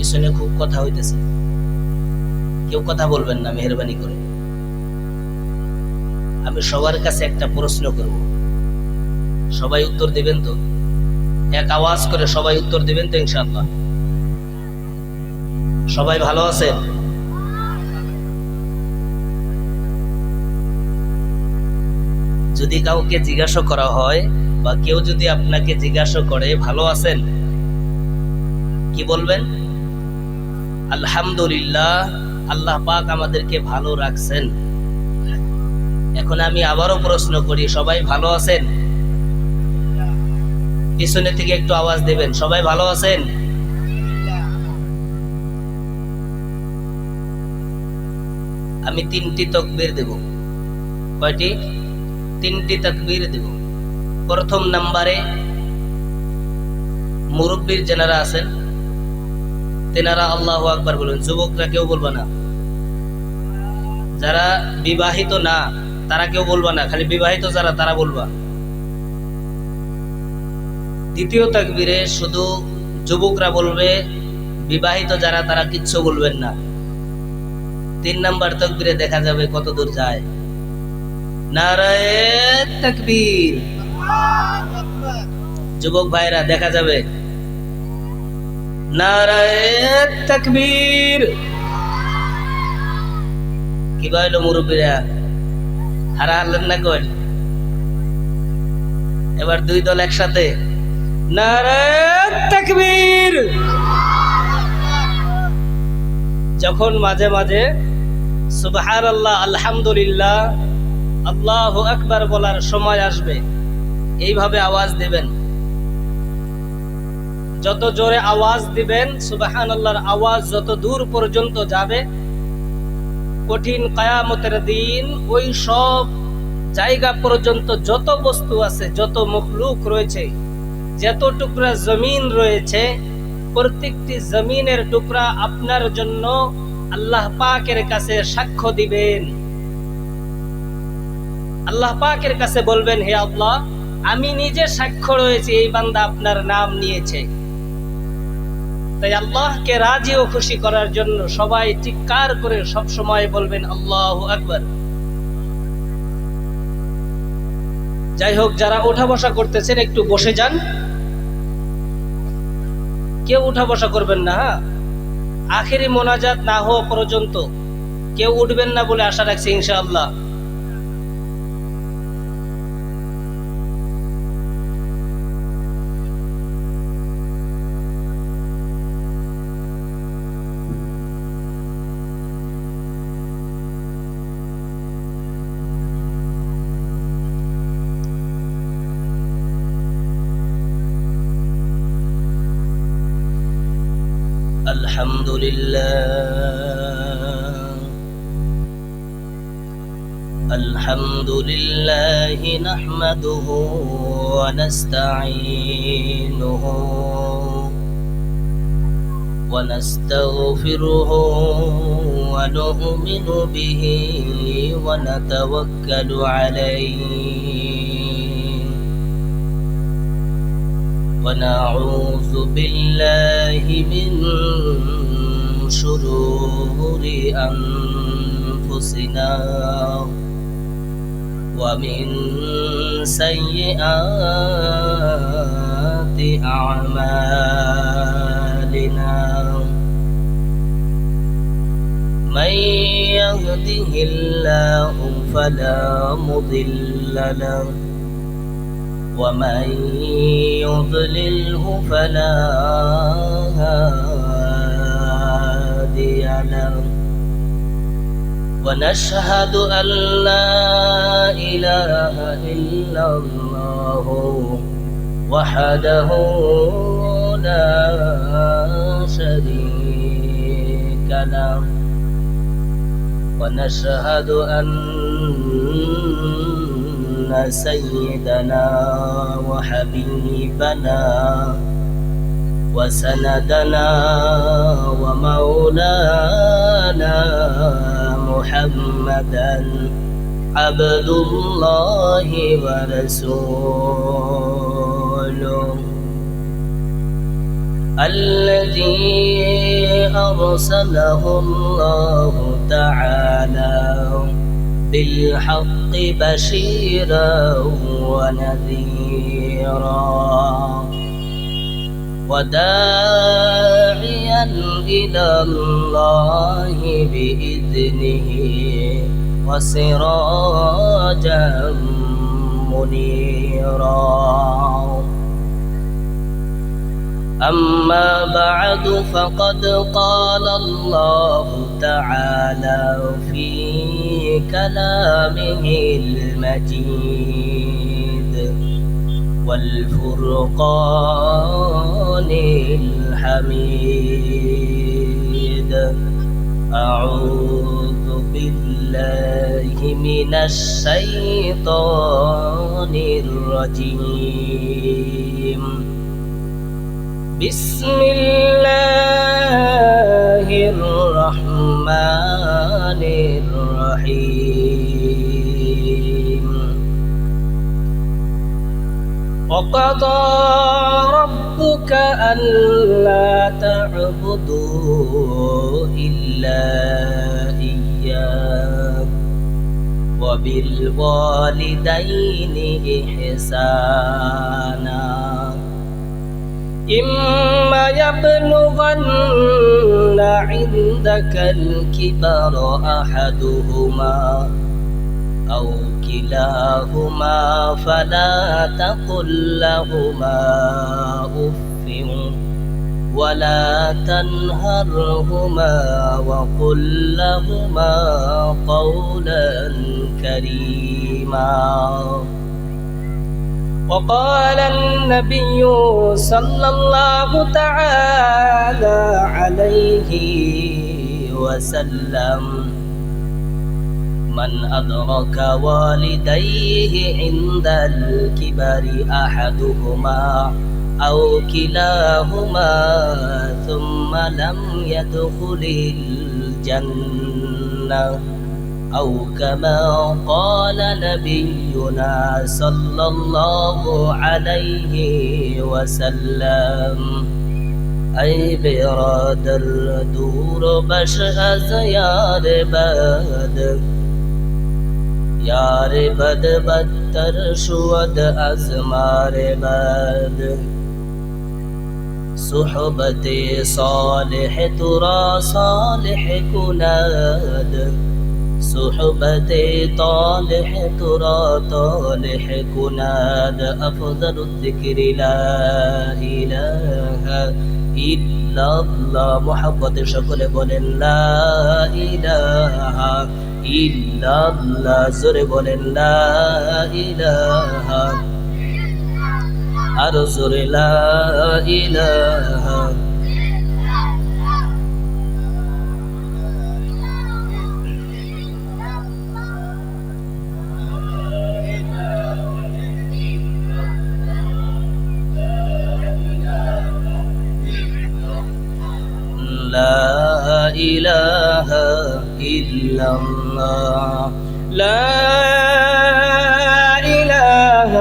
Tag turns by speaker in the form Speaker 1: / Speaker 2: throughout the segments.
Speaker 1: পিছনে খুব কথা হইতেছে, কেউ কথা বলবেন না মেহেরবানি করে। আমি সবার কাছে একটা প্রশ্ন করব, সবাই উত্তর দিবেন তো? এক আওয়াজ করে সবাই উত্তর দিবেন তো ইনশাআল্লাহ? সবাই ভালো আছেন? যদি কাউকে জিজ্ঞাসা করা হয় বা কেউ যদি আপনাকে জিজ্ঞাসা করে ভালো আছেন, কি বলবেন? আলহামদুলিল্লাহ, আল্লাহ পাক আমাদেরকে ভালো রাখছেন। এখন আমি আবারও প্রশ্ন করি, সবাই ভালো আছেন? পিছনে থেকে একটু আওয়াজ দেবেন, সবাই ভালো আছেন? আমি 3টি তাকবীর দেব। কয়টি? 3টি তাকবীর দেব। প্রথম নাম্বারে মুরব্বীর যারা আছেন তেনারা আল্লাহু আকবার বলবেন, যুবকরা কেউ বলবে না। যারা বিবাহিত না তারা কেউ বলবা না, খালি বিবাহিত যারা তারা বলবা। দ্বিতীয় তাকবীরে শুধু যুবকরা বলবে, বিবাহিত যারা তারা কিচ্ছু বলবেন না। 3 নাম্বার তাকবীরে দেখা যাবে কত দূর যায়। নারায়ে তাকবীর। যুবক ভাইরা দেখা যাবে নারায়ে তাকবীর। কি বলল মুরব্বীরা? হারা হারলেন না কই? এবার 2 দল একসাথে নারায়ে তাকবীর। যখন মাঝে মাঝে সুবহানাল্লাহ, আলহামদুলিল্লাহ, আল্লাহু আকবার বলার সময় আসবে, এইভাবে আওয়াজ দিবেন। যত জোরে আওয়াজ দিবেন, সুবহানাল্লাহর আওয়াজ যত দূর পর্যন্ত যাবে, কঠিন কিয়ামতের দিন ওই সব জায়গা পর্যন্ত যত বস্তু আছে, যত মখলুক রয়েছে, যত টুকরা জমিন রয়েছে, প্রত্যেকটি জমিনের টুকরা আপনার জন্য আল্লাহ পাকের কাছে সাক্ষ্য দিবেন। আল্লাহ পাকের কাছে বলবেন, হে আল্লাহ, আমি নিজে সাক্ষ্য রয়েছে এই বান্দা আপনার নাম নিয়েছে। তাই আল্লাহকে রাজি ও খুশি করার জন্য সবাই চিৎকার করে সব সময় বলবেন আল্লাহু আকবার। যাই হোক, যারা ওঠা বসা করতেছেন একটু বসে যান, কেউ উঠা বসা করবেন না। আখেরি মোনাজাত না হওয়া পর্যন্ত কেউ উঠবেন না বলে আশা রাখছি ইনশাআল্লাহ। আলহামদুলিল্লাহ নাহমাদুহু ওয়া নাস্তাঈনুহু ওয়া নাস্তাগফিরুহু ওয়া নু'মিনু বিহি ওয়া নাতাওয়াক্কালু আলাইহি ونعوذ بالله من شرور أنفسنا ومن سيئات أعمالنا من يهده الله فلا مضل له ومن يضلله فلا هادي له ونشهد أن لا إله إلا الله وحده لا شريك له ونشهد أن سيدنا وحبيبنا وسندنا ومولانا محمدا عبد الله ورسوله الذي أرسله الله تعالى بالحق بشيرا ونذيرا وداعيا إلى الله بإذنه وسراجا منيرا. أما بعد فقد قال الله تعالى في كلامه المجيد والفرقان الحميد. أعوذ بالله من الشيطان الرجيم. بسم الله الرحمن الرحيم. وقضى ربك ألا تعبدوا إلا إياه وبالوالدين إحسانا. إما يبلغن عندك الكبر أحدهما أو كلاهما فلا تقل لهما أف ولا تنهرهما وقل لهما قولا كريما. وقال النبي صلى الله تعالى عليه وسلم: من أدرك والديه عند الكبر أحدهما أو كلاهما ثم لم يدخل الجنة أو كما قال نبينا صلى الله عليه وسلم. أي برادر دور بش از یار بد بدتر شود از مار بد. صحبت صالح ترا صالح کند صحبت طالح ترا طالح کند. أفضل الذكر لا إله إلا الله. محبت সকলে বলেন লা ইলাহা ইল্লাল্লাহ। জোরে বলেন লা ইলাহা আর জোরে লা ইলাহা। لا إله إلا الله لا إله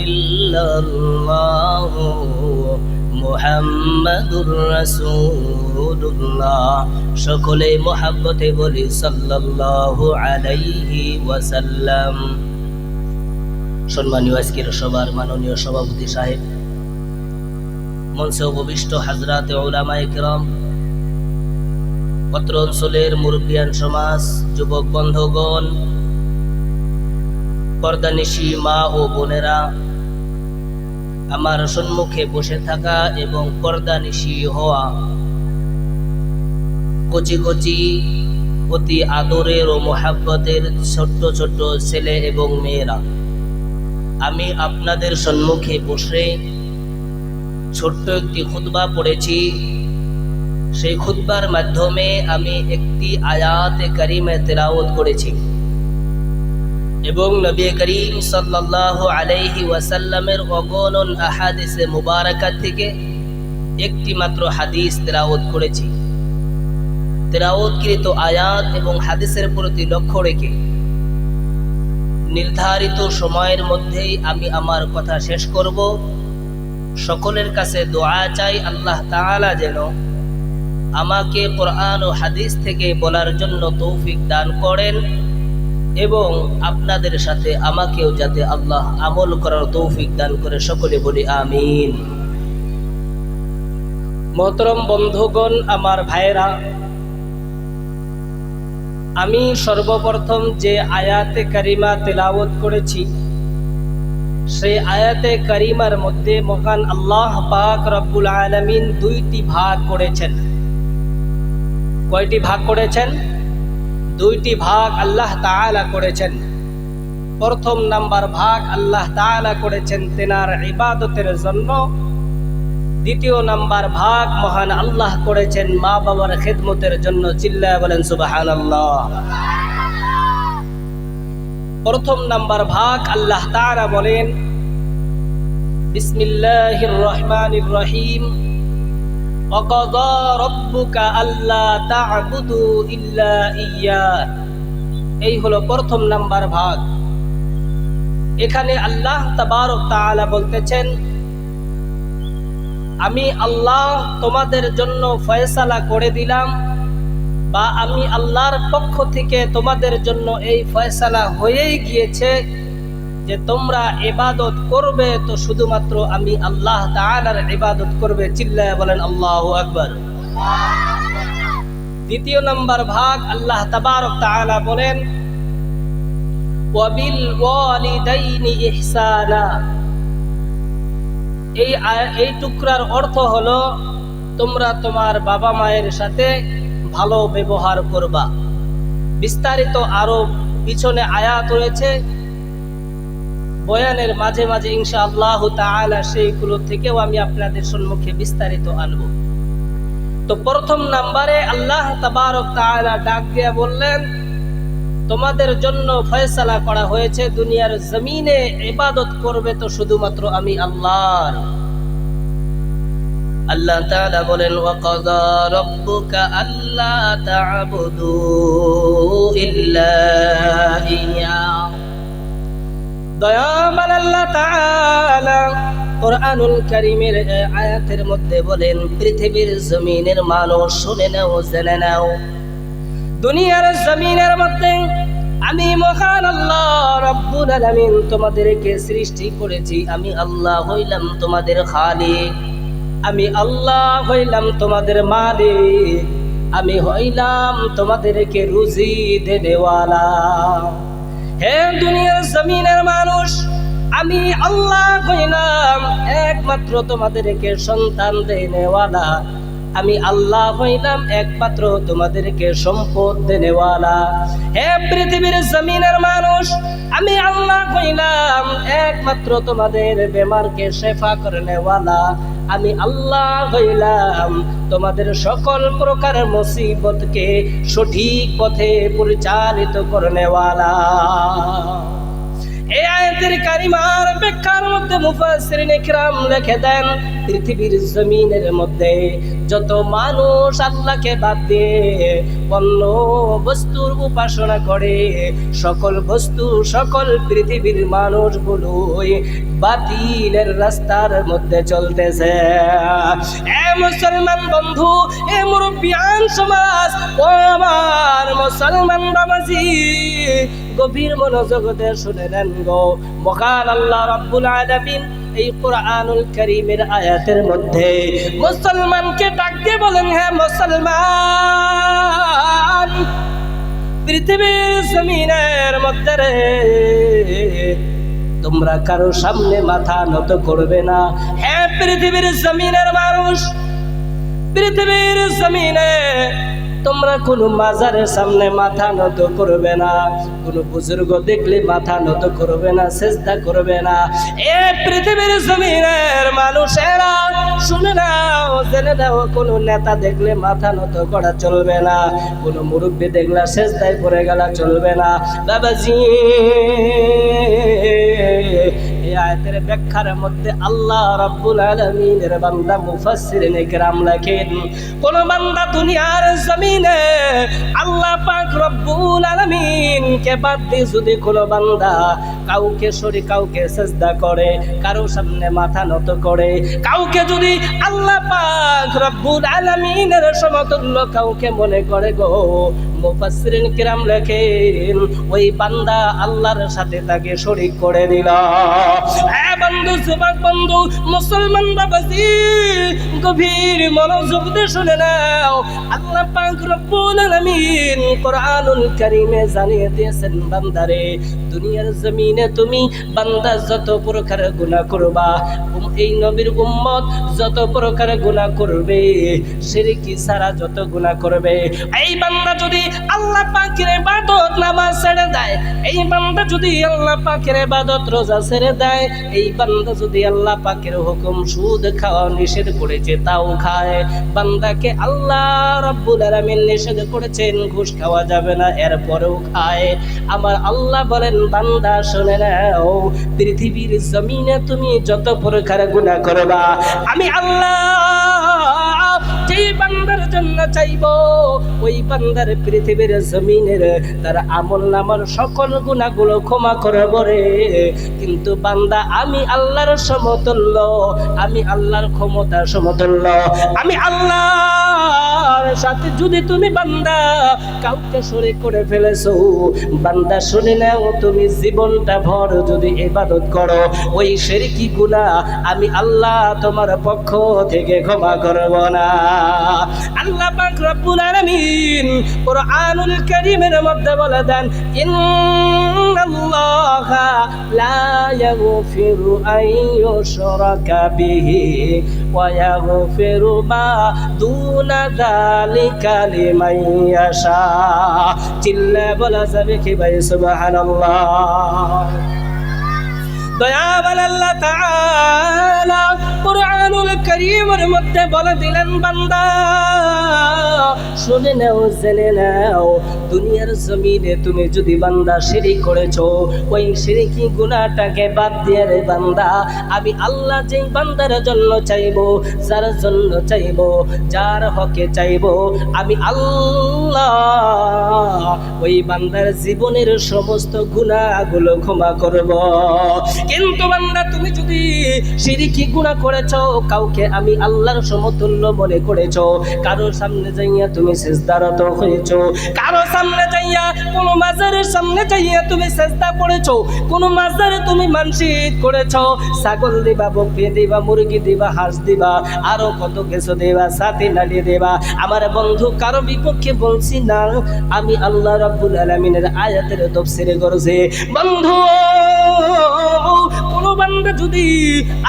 Speaker 1: إلا الله মুহাম্মাদুর রাসূলুল্লাহ। সকলে মহব্বতে বলি সাল্লাল্লাহু আলাইহি ওয়াসাল্লাম। সম্মানীয় আজকের সবার মাননীয় সভাপতি সাহেব, মঞ্চে উপবিষ্ট হাজরাতে উলামায়ে কিরাম, অত্র অঞ্চলের মুরব্বিয়ান সমাজ, যুবক বন্ধুগণ, পর্দানিশী মা ও বোনেরা, আমার সম্মুখে বসে থাকা এবং পর্দানিশী হওয়া কচি কচি অতি আদরের ও মোহাব্বতের ছোট্ট ছোট্ট ছেলে এবং মেয়েরা, আমি আপনাদের সম্মুখে বসে ছোট্ট একটি খুতবা পড়েছি। সেই খুতবার মাধ্যমে আমি একটি আয়াতে কারিমে তেলাওয়াত করেছি এবং নবী করিম সাল্লাল্লাহু আলাইহি ওয়াসাল্লামের অগণন আহাদিসে মুবারাকাত থেকে একটি মাত্র হাদিস তেলাওয়াত করেছি। তেলাওয়াতকৃত আয়াত এবং হাদিসের প্রতি লক্ষ্য রেখে নির্ধারিত সময়ের মধ্যেই আমি আমার কথা শেষ করব সকলের কাছে দোয়া চাই আল্লাহ তাআলা যেন আমাকে কোরআন ও হাদিস থেকে বলার জন্য তৌফিক দান করেন এবং আপনাদের সাথে আমাকেও যাতে আল্লাহ আমল করার তৌফিক দান করে, সকলে বলি আমিন। মোহতরম বন্ধুগণ, আমার ভাইরা, আমি সর্বপ্রথম যে আয়াতে কারিমা তেলাওয়াত করেছি সেই আয়াতে কারিমার মধ্যে মহান আল্লাহ পাক রব্বুল আলামিন দুইটি ভাগ করেছেন। কয়টি ভাগ করেছেন? দুইটি ভাগ আল্লাহ তাআলা করেছেন। প্রথম নাম্বার ভাগ আল্লাহ তাআলা করেছেন তেনার ইবাদতের জন্য। দ্বিতীয় নাম্বার ভাগ মহান আল্লাহ করেছেন মা বাবার খেদমতের জন্য। চিল্লায়া বলেন সুবহানাল্লাহ। প্রথম নাম্বার ভাগ আল্লাহ তাআলা বলেন, বিসমিল্লাহির রহমানির রহিম, ওয়াকাযা রাব্বুকা আল্লা তা'বুদু ইল্লা ইয়্যাহ। এই হলো প্রথম নাম্বার ভাগ। এখানে আল্লাহ তাবারক তাআলা বলতেছেন, আমি আল্লাহ তোমাদের জন্য ফয়সালা করে দিলাম, বা আমি আল্লাহর পক্ষ থেকে তোমাদের জন্য এই ফয়সালা হয়েই গিয়েছে যে তোমরা ইবাদত করবে তো শুধুমাত্র আমি আল্লাহ তাআলার ইবাদত করবে। চিল্লায়া বলেন আল্লাহু আকবার। দ্বিতীয় নাম্বার ভাগ আল্লাহ তাবারক তাআলা বলেন, ওয়াবিল ওয়ালিদাইনি ইহসানা। এই টুকরার অর্থ হলো তোমরা তোমার বাবা মায়ের সাথে ভালো ব্যবহার করবা। বিস্তারিত আরো পিছনে আয়াত রয়েছে, বয়ানের মাঝে মাঝে ইনশাআল্লাহ তাআলা সেইগুলো থেকেও আমি আপনাদের সম্মুখে বিস্তারিত আনব। তো প্রথম নাম্বারে আল্লাহ তাবারক তাআলা ডাক দিয়ে বললেন, তোমাদের জন্য ফয়সালা করা হয়েছে দুনিয়ার জমিনে ইবাদত করবে তো শুধুমাত্র আমি আল্লাহর। আল্লাহ তাআলা বলেন, ওয়াকাযা রাব্বুকা আল্লা তা'বুদু ইল্লা ইয়্যাহ। দয়াময় আল্লাহ তাআলা কোরআনুল কারীমের আয়াতের মধ্যে বলেন, পৃথিবীর জমিনের মানুষ শুনে নাও, জেনে নাও, দুনিয়ার জমিনের মধ্যে আমি মহান আল্লাহ রাব্বুল আলামিন তোমাদেরকে সৃষ্টি করেছি। আমি আল্লাহ হইলাম তোমাদের খালিক, আমি আল্লাহ হইলাম তোমাদের মালিক, আমি হইলাম তোমাদেরকে রুজি দেনেওয়ালা। হে দুনিয়ার জমিনের মানুষ, আমি আল্লাহ হইলাম একমাত্র তোমাদেরকে সন্তান দেনেওয়ালা, আমি আল্লাহ হইলাম একমাত্র তোমাদেরকে সম্পদ দেনেওয়ালা। হে পৃথিবীর জমিনের মানুষ, আমি আল্লাহ হইলাম একমাত্র তোমাদের বেমারকে শেফা করনেওয়ালা, আমি আল্লাহ হইলাম তোমাদের সকল প্রকার মুসিবতকে সঠিক পথে পরিচালিত করনেওয়ালা। এই আয়াতের কারিমার ব্যাখ্যার মধ্যে মুফাসসিরিন ইকরাম লিখে দেন, পৃথিবীর জমিনের মধ্যে যত মানুষ আল্লাহকে বাদ দিয়ে অন্য বস্তুর উপাসনা করে, সকল বস্তু, সকল পৃথিবীর মানুষগুলোই বাতিলের রাস্তার মধ্যে চলতেছে। এ মুসলমান বন্ধু, এ মুরব্বিয়ান সমাজ, ও আমার মুসলমান বাবাজি, গভীর মনোযোগ দিয়ে শুনে নেন গো। মহান আল্লাহ রাব্বুল আলামিন এই কোরআনুল কারীমের আয়াতের মধ্যে মুসলমানকে ডাক দিয়ে বলেন, হ্যাঁ মুসলমান, পৃথিবীর জমিনের মধ্যে রে তোমরা কারো সামনে মাথা নত করবে না। হ্যাঁ পৃথিবীর জমিনের মানুষ, পৃথিবীর জমিনে তোমরা কোনো মাজারের সামনে মাথা নত করবে না, কোনো বুজুর্গ দেখলে মাথা নত করবে না, সেজদা করবে না। এ পৃথিবীর জমিনের মানুষেরা শুনে নাও, জেনে নাও, কোনো নেতা দেখলে মাথা নত করা চলবে না, কোনো মুরব্বী দেখলে সেজদায় পড়ে গেলা চলবে না। বাবাজি, এই আয়াতের ব্যাখ্যার মধ্যে আল্লাহ রাব্বুল আলামিনের বান্দা মুফাসসিরিন কেরাম লেখেন, কোন বান্দা দুনিয়ার জমিনে আল্লাহ পাক রব্বুল আলামিনকে বাদ দিয়ে যদি কোন বান্দা কাউকে শরীক কাউকে সিজদা করে, কারো সামনে মাথা নত করে, কাউকে যদি আল্লাহ পাক রব্বুল আলামিনের সমতুল্য কাউকে মনে করে গো, মুফাসসিরিন কিরাম লেখেন ওই বান্দা আল্লাহর সাথে তাকে শরীক করে দিল। বন্ধু, যুবক বন্ধু, মুসলমান বাবাজি, গভীর মনোযোগ দিয়ে শুনে নাও। আল্লাহ পাক রব্বুল আলামিন কোরআনুল কারীমে জানিয়ে দিয়েছেন, বান্দারে দুনিয়ার জমিনে তুমি বান্দা যত প্রকার গুনাহ করবা, এই নবীর উম্মত যত প্রকার গুনাহ করবে, শিরকি ছাড়া যত গুনাহ করবে, এই বান্দা যদি আল্লাহ পাকের ইবাদত নামাজ ছেড়ে দেয়, এই বান্দা যদি আল্লাহ পাকের ইবাদত রোজা ছেড়ে দেয়, এই বান্দা যদি আল্লাহ পাকের হুকুম সুদ খাওয়া নিষেধ করেছে তাও খায়, বান্দাকে আল্লাহ রাব্বুল আলামিন নিষেধ করেছেন ঘুষ খাওয়া যাবে না এরপরেও খায়, আমার আল্লাহ বলেন বান্দা শুনে নাও, পৃথিবীর জমিনে তুমি যত প্রকার গুনাহ করবা, আমি আল্লাহ যেই বান্দার জন্য চাইবো ওই বান্দার পৃথিবীর জমিনের তার আমলনামার সকল গুনাহগুলো ক্ষমা করব রে। কিন্তু বান্দা আমি আল্লাহর সমতুল্য, আমি আল্লাহর ক্ষমতা সমতুল্য, আমি আল্লাহর সাথে যদি তুমি বান্দা কাউকে শরীক করে ফেলেছো, বান্দা শুনে নাও, তুমি জীবনটা ভর যদি ইবাদত করো, ওই শিরকি গুনাহ আমি আল্লাহ তোমার পক্ষ থেকে ক্ষমা করব না। আল্লাহ পাক রব্বুল আলামিন কোরআনুল কারীমের মধ্যে বলে দেন, ইন্নাল্লাহা লা ইয়াগফিরু আন ইউশরাকা বিহি ওয়া ইয়াগফিরু মা দুনা যালিকা লিমান ইয়াশা। চিল্লা বলা যাবে কি ভাই সুবহানাল্লাহ। দয়াবান আল্লাহ তাআলা কোরআনুল কারীমের মধ্যে বলে দিলেন, বান্দা শুনে নাও, জেনে নাও, দুনিয়ার জমিনে তুমি যদি বান্দা শিরক করেছো, ওই শিরকি গুনাহটাকে বাদ দিয়ে রে বান্দা আমি আল্লাহ যেই বান্দার জন্য চাইবো, যার জন্য চাইবো, যার হকে চাইবো, আমি আল্লাহ ওই বান্দার জীবনের সমস্ত গুনাহগুলো ক্ষমা করব। কিন্তু বান্দা তুমি যদি শিরকি গুনাহ করেছো, কাউকে আমি আল্লাহর সমতুল্য মনে করেছো, কারো সামনে যাইয়া তুমি সিজদারত হয়েছো, কারো সামনে যাইয়া কোন মাজারের সামনে যাইয়া তুমি সিজদা পড়েছো, কোন মাজারে তুমি মানসিক করেছো, ছাগল দিবা, বকরি দিবা, মুরগি দিবা, হাঁস দিবা, আরো কত কিছু দিবা, সাথে নালি দিবা। আমার বন্ধু কারো বিপক্ষে বলছি না, আমি আল্লাহ রাব্বুল আলামিনের আয়াতের তাফসীরে করছি। বন্ধু কোন বান্দা যদি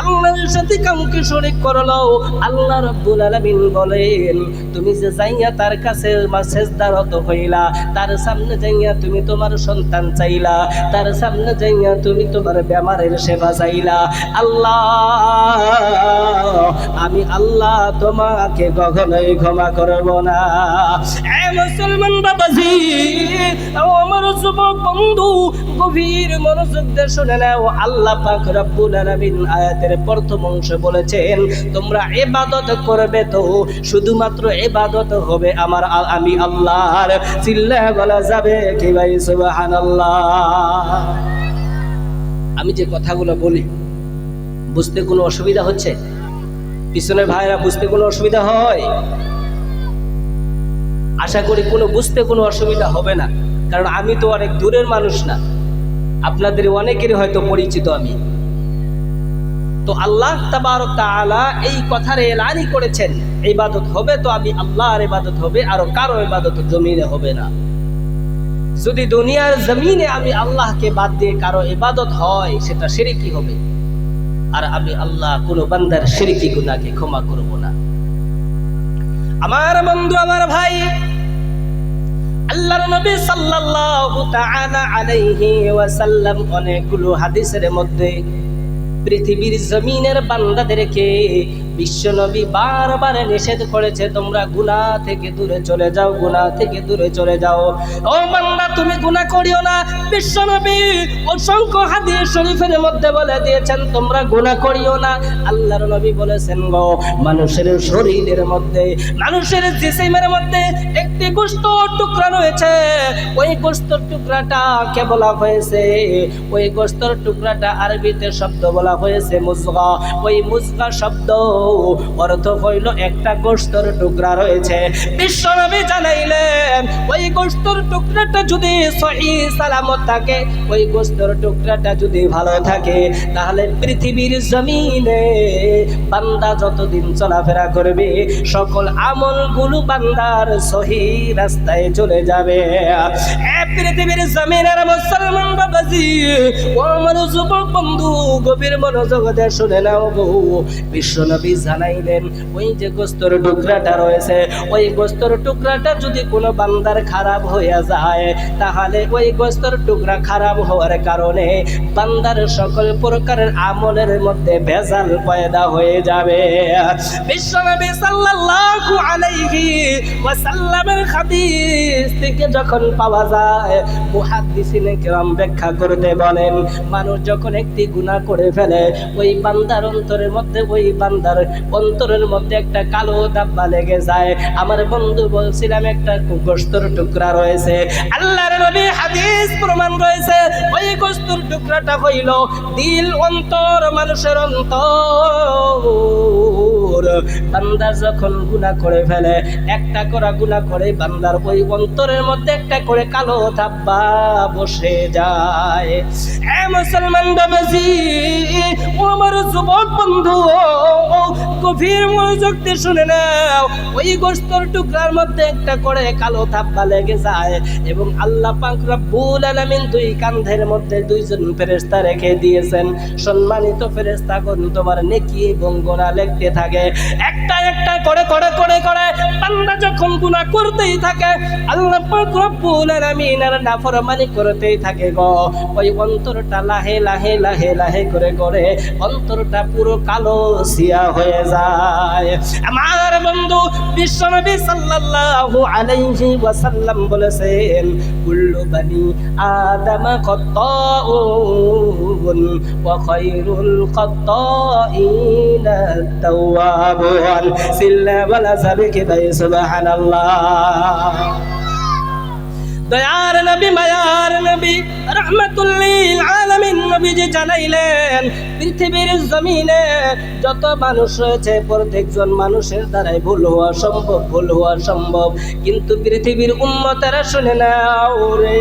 Speaker 1: আল্লাহর সাথে কাউকে শরীক করলো, আল্লাহ রাব্বুল আলামিন বলেন তুমি যে যাইয়া তার কাছে সিজদারত হইলা, তার সামনে যাইয়া তুমি তোমার সন্তান চাইলা, তার সামনে যাইয়া তুমি তোমার বেমারের সেবা চাইলা, আল্লাহ আমি আল্লাহ তোমাকে কখনোই ক্ষমা করব না। এ মুসলমান বাবাজি, আমার যুবক বন্ধু, গভীর মনোযোগ দিয়ে শুনে নাও। আল্লাহ পাক রব্বুল আলামিন আয়াতের প্রথম অংশে বলেছেন তোমরা ইবাদত করবে তো শুধুমাত্র ইবাদত হবে আমার আমি আল্লাহর। চিল্লায়ে বলা যাবে কি ভাই সুবহানাল্লাহ। আমি যে কথাগুলো বলি বুঝতে কোনো অসুবিধা হচ্ছে? পিছনের ভাইরা বুঝতে কোনো অসুবিধা হয়? আশা করি কোনো বুঝতে কোনো অসুবিধা হবে না, কারণ আমি তো অনেক দূরের মানুষ না, আপনাদের অনেকেরই হয়তো পরিচিত আমি। তো আল্লাহ তাবারক তাআলা এই কথার এলানই করেছেন ইবাদত হবে তো আমি আল্লাহর ইবাদত হবে, আর কারো ইবাদত জমিনে হবে না। যদি দুনিয়ার জমিনে আমি আল্লাহকে বাদ দিয়ে কারো ইবাদত হয় সেটা শিরকি হবে, আর আমি আল্লাহ কোনো বান্দার শিরকি গুনাহকে ক্ষমা করব না। আমার বন্ধু, আমার ভাই, আল্লাহর নবী সাল্লাল্লাহু তাআলা আলাইহি ওয়াসাল্লাম অনেকগুলো হাদিসের মধ্যে পৃথিবীর জমিনের বান্দাদেরকে বিশ্বনবী বারবার নিষেধ করেছে, তোমরা গুনাহ থেকে দূরে চলে যাও, গুনাহ থেকে দূরে চলে যাও। ও বান্দা, তুমি গুনাহ করিও না। বিশ্বনবী অসংখ্য হাদিস শরীফের মধ্যে বলে দিয়েছেন তোমরা গুনাহ করিও না। আল্লাহর নবী বলেছেন গো, মানুষের শরীরের মধ্যে, মানুষের জিসিমের মধ্যে একটি গোশতের টুকরা রয়েছে। ওই গোশতের টুকরাটা কে বলা হয়েছে? ওই গোশতের টুকরাটা আরবিতে শব্দ বলা হয়েছে মুজগা। ওই মুজগা শব্দ অর্থ হইল একটা গোশতের টুকরা রয়েছে। বিশ্বনবী জানাইলেন ওই গোশতের টুকরাটা যদি সহিহ সালামত থাকে, ওই গোশতের টুকরাটা যদি ভালো থাকে, তাহলে পৃথিবীর জমিনে বান্দা যতদিন চলাফেরা করবে সকল আমলগুলো বান্দার সহিহ রাস্তায় চলে যাবে। পৃথিবীর জমিনের মুসলমান বাবাজি, ও আমার যুবক বন্ধু, গভীর মনোযোগ দিয়ে শুনে নাও গো। বিশ্বনবী জানাইলেন ওই যে গোশতের টুকরাটা রয়েছে, ওই গোশতের টুকরাটা যদি কোনো বান্দার খারাপ হয়ে যায়, তাহলে ওই গোশতের টুকরা খারাপ হওয়ার কারণে বান্দার সকল প্রকারের আমলের মধ্যে ভেজাল পয়দা হয়ে যাবে। বিশ্বনবী সাল্লাল্লাহু আলাইহি ওয়াসাল্লামের হাদিস থেকে যখন পাওয়া যায়, মুহাদ্দিসিনে কেরাম ব্যাখ্যা করতে বলেন, মানুষ যখন একটি গুনাহ করে ফেলে, ওই বান্দার অন্তরের মধ্যে, ওই বান্দার অন্তরের মধ্যে একটা কালো দাব্বা লেগে যায়। আমার বন্ধু বলছিলাম একটা গোশতের টুকরা রয়েছে, আল্লাহর নবী হাদিস প্রমাণ রয়েছে, ওই গোশতের টুকরাটা হইল দিল, অন্তর, মানুষের অন্তর। বান্দা যখন গুনাহ করে ফেলে, একটা করা গুনাহ করে, বান্দার ওই অন্তরের মধ্যে একটা করে কালো দাব্বা বসে যায়। মুসলমান বাবাজি, ও আমার যুবক বন্ধু, গভীর মনোযোগ দিয়ে শুনে নাও। ওই গোশতের টুকরার মধ্যে একটা করে কালো দাব্বা লেগে যায় এবং আল্লাহ পাক রব্বুল আলামিন দুই কাঁধের মধ্যে দুইজন ফেরেশতা রেখে দিয়েছেন। সম্মানিত ফেরেশতাগণ তোমার নেকি এবং গুনাহ লিখতে থাকে। একটা একটা করে করে করে করে বান্দা যখন গুনাহ করতেই থাকে, আল্লাহ পাক রব্বুল আলামিনের নাফরমানি করতেই থাকে গো। ওই অন্তরটা লাহে লাহে লাহে লাহে করে করে অন্তরটা পুরো কালো সিয়া হয়ে যায়। আমার বন্ধু বিশ্বনবী সাল্লাল্লাহু আলাইহি ওয়াসাল্লাম বলেছেন, কুল্লু বানি আদম খাত্তাউন ওয়া খায়রুল খাত্তাইনা তাওয়াবুন। সিল্লা ওয়ালা সাবিকি ভাই সুবহানাল্লাহ। দয়ার নবী, মায়ার নবী, রাহমাতুল লিল আলামিন নবীজি জানাইলেন, পৃথিবীর জমিনে যত মানুষ রয়েছে প্রত্যেকজন মানুষের দ্বারাই ভুল হওয়া সম্ভব, ভুল হওয়া সম্ভব। কিন্তু পৃথিবীর উম্মতেরা শুনে নাও রে,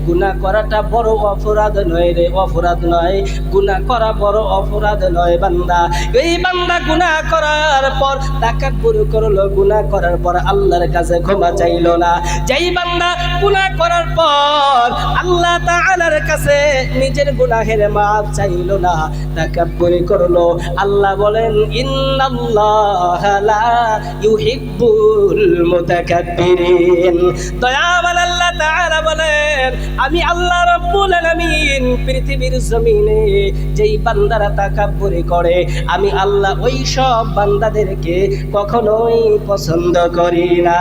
Speaker 1: গুনাহ করাটা বড় অপরাধ নয় রে, অপরাধ নয়। গুনাহ করা বড় অপরাধ নয় বান্দা। এই বান্দা গুনাহ করার পর তাকাব্বুর করলো, গুনাহ করার পর আল্লাহর কাছে ক্ষমা চাইলো না। যেই বান্দা গুনাহ করার পর আল্লাহ তাআলার কাছে নিজের গুনাহের মাফ চাইলো না, তাকাব্বুরি করলো, আল্লাহ বলেন ইন্নাল্লাহা লা ইউহিব্বুল মুতাকাব্বিরিন। দয়াবান আল্লাহ তাআলা বলেন, আমি আল্লাহ রাব্বুল আলামিন পৃথিবীর জমিনে যেই বান্দারা তাকাব্বুরি করে, আমি আল্লাহ ওই সব বান্দাদেরকে কখনোই পছন্দ করি না।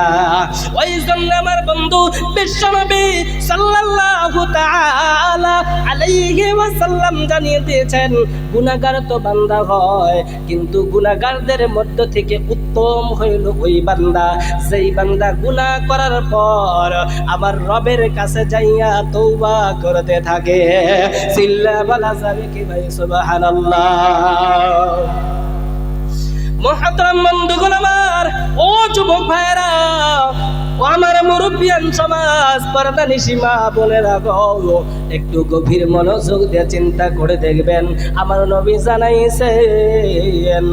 Speaker 1: ওই জন্য আমার বন্ধু বিশ্বনবী সাল্লাল্লাহু তাআলা আলাইহি ওয়াসাল্লাম জানিয়ে দিয়েছেন, গুনাহগার তো বান্দা হয়, কিন্তু গুনাহগারদের মধ্য থেকে উত্তম হইল ওই বান্দা যেই বান্দা গুনাহ করার পর আমার রবের কাছে যাইয়া তওবা করতে থাকে। সিল্লা বলা যাবে কি ভাই সুবহানাল্লাহ। মুহতারাম বন্ধুগণ আমার, ও যুবক ভাইরা, ও আমার মুরব্বিয়ান সমাজ, পর্দানি সীমা বোনেরা গো, একটু গভীর মনোযোগ দিয়ে চিন্তা করে দেখবেন। আমার নবী জানাইছেন,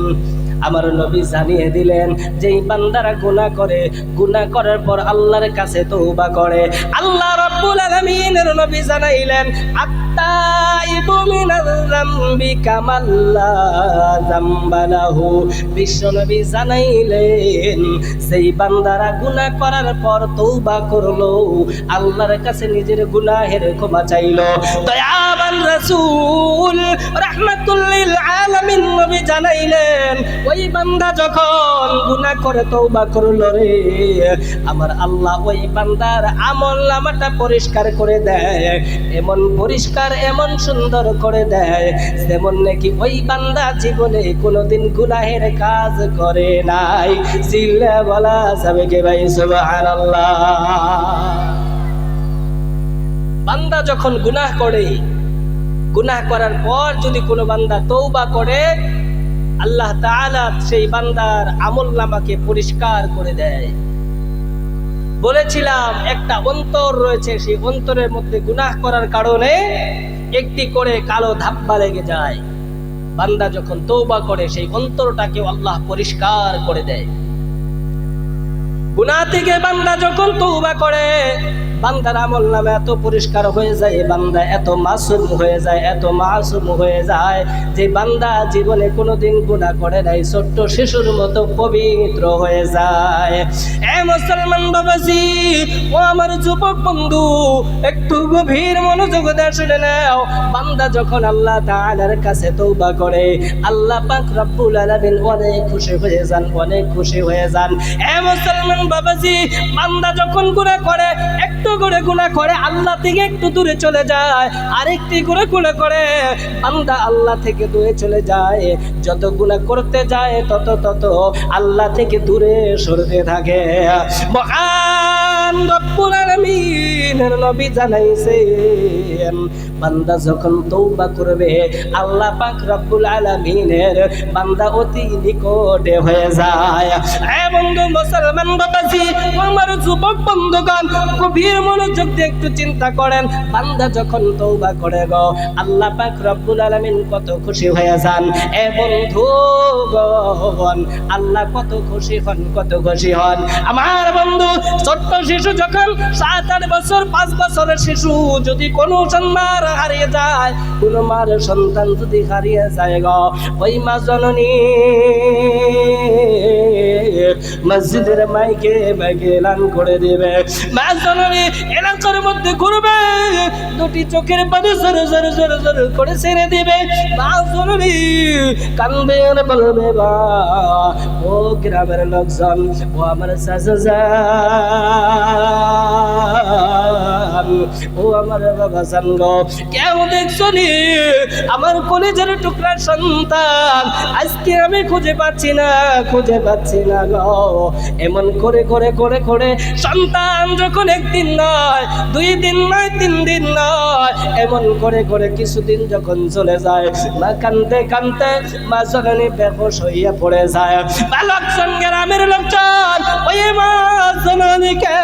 Speaker 1: আমার নবী জানিয়ে দিলেন, যেই বান্দারা গুনাহ করে, গুনাহ করার পর আল্লাহর কাছে তওবা করে, আল্লাহ রাব্বুল আলামিনের নবী জানাইলেন, আত্তাইবু মিনাল যামবি কামাল্লা যামবা লাহু। বিশ্বনবী জানাইলেন, যেই বান্দারা গুনাহ করার পর তওবা করলো, আল্লাহর কাছে নিজের গুনাহের ক্ষমা চাইলো, দয়াবান রাসূল রাহমাতুল লিল আলামিন নবী জানাইলেন, ওই বান্দা যখন গুনাহ করে তওবা করলো রে, আমার আল্লাহ ওই বান্দার আমলনামাটা পরিষ্কার করে দেয়, এমন পরিষ্কার এমন সুন্দর করে দেয় যেমন নাকি ওই বান্দা জীবনে কোনোদিন গুনাহের কাজ করে নাই। চিল্লা বলা যাবে কি ভাই সুবহানাল্লাহ। বান্দা যখন গুনাহ করে, গুনাহ করার পর যদি কোনো বান্দা তওবা করে, আল্লাহ তাআলা সেই বান্দার আমলনামাকে পরিষ্কার করে দেয়। বলেছিলাম একটা অন্তর রয়েছে, সেই অন্তরের মধ্যে গুনাহ করার কারণে একটি করে কালো ধাব্বা লেগে যায়। বান্দা যখন তওবা করে সেই অন্তরটাকে আল্লাহ পরিষ্কার করে দেয়। গুনাহ থেকে বান্দা যখন তওবা করে, বান্দার আমলনামা এত পরিষ্কার হয়ে যায়, বান্দা এত মাসুম হয়ে যায়, এত মাসুম হয়ে যায় যে বান্দা জীবনে কোনোদিন গুনাহ করে নাই, ছোট্ট শিশুর মতো পবিত্র হয়ে যায়। এ মুসলমান বাবাজি, ও আমার যুবক বন্ধু, একটু গভীর মনোযোগ দিয়ে শুনে নাও। বান্দা যখন আল্লাহ তাআলার কাছে তওবা করে, আল্লাহ পাক রব্বুল আলামিন অনেক খুশি হয়ে যান, অনেক খুশি হয়ে যান। এ মুসলমান বাবাজি, বান্দা যখন গুনাহ করে, একটু করে গুনাহ করে আল্লাহ থেকে একটু দূরে চলে যায়, আরেকটি করে গুনাহ করে বান্দা আল্লাহ থেকে দূরে চলে যায়। যত গুনাহ করতে যায় তত তত আল্লাহ থেকে দূরে সরতে থাকে। মহান রব্বুল আলামিনের নবী জানাইছেন, বান্দা যখন তওবা করবে আল্লাহ পাক রব্বুল আলামিনের বান্দা অতি নিকটে হয়ে যায়। এ বন্ধু মুসলমান বাবাজি, আমার যুবক বন্ধুগণ, গভীর মনোযোগ দিয়ে একটু চিন্তা করেন। বান্দা যখন তওবা করে গো, আল্লাহ পাক রব্বুল আলামিন কত খুশি হয়ে যান। এ বন্ধুগণ, আল্লাহ কত খুশি হন, কত খুশি হন। আমার বন্ধু, ছোট্ট শিশু যখন 7-8 বছর 5 বছরের শিশু যদি কোনো সন্তান হারিয়ে যায়, কোনো মার সন্তান যদি হারিয়ে যায় গো, ওই মা জননী মসজিদের মাইকে মাইকে এলান করে দিবে। মা জননী এলাকার মধ্যে ঘুরবে, দুটি চোখের পানি জোরে জোরে জোরে জোরে করে ছেড়ে দিবে। মা জননী কান্দবে আর বলবে, বা ও গ্রামের লোকজন, ও আমার চাচা, ও আমার বাবা জান গো, কেউ দেখছো নি আমার কলেজের টুকরার সন্তান? আজকে আমি খুঁজে পাচ্ছি না, খুঁজে পাচ্ছি না গো। এমন করে করে করে করে সন্তান যখন একদিন নয়, 2 দিন নয়, 3 দিন নয়, এমন করে করে কিছুদিন যখন চলে যায়, মা কানতে কানতে মা জননী বেহুশ হইয়া পড়ে যায়। বা লোকজন, গ্রামের লোকজন ওই মা জননীকে